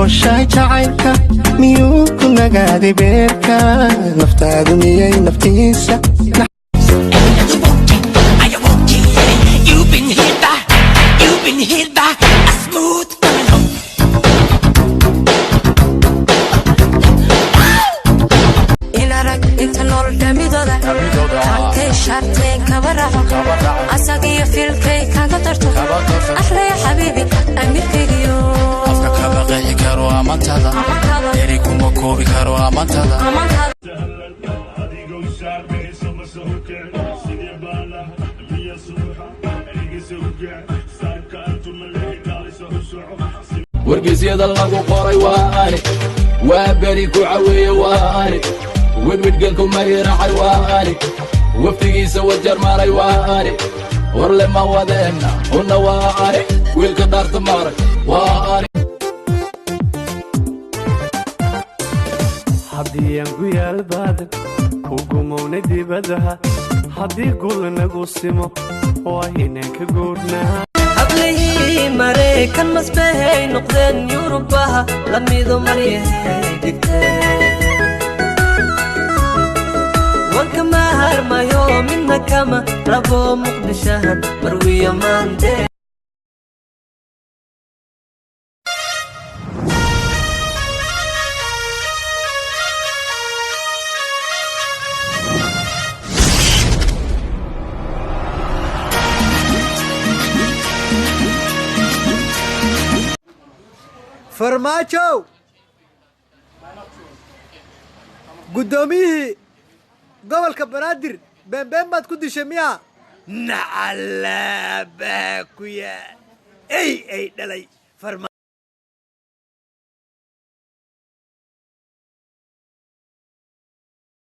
nooshahay jacaylka miyuu ku nagaadi beerka naftaadu miyay naftiisa شارتين كبرعو أساقي في الكي كان قدرتو أحلى يا حبيبي أميركي أفكا كبقي كارو أمانتادا ديريكو مكوبي كارو أمانتادا wargeysyada lagu qoray waa ani waa beri ku caweeye waa ani wedwedgelku magiracay waa ani waftigiisa wajar maray waa ani warle ma wadeena una waa ani wiilka dhaarta maray waa ani haddii aan ku yaal baadan ku gumowna dibadaha haddii gul nagu simo waa inaan ka guurnaa hablayii maraykan masbahay noqdeen yurubaha lamido maryahay dhigteen wanka maharmayo midna kama rabo muqdishahan marwiya maandee فرماجو قداميه قبل كبنادر بين باد كنت شميع نعلا باكويا اي دلي فرما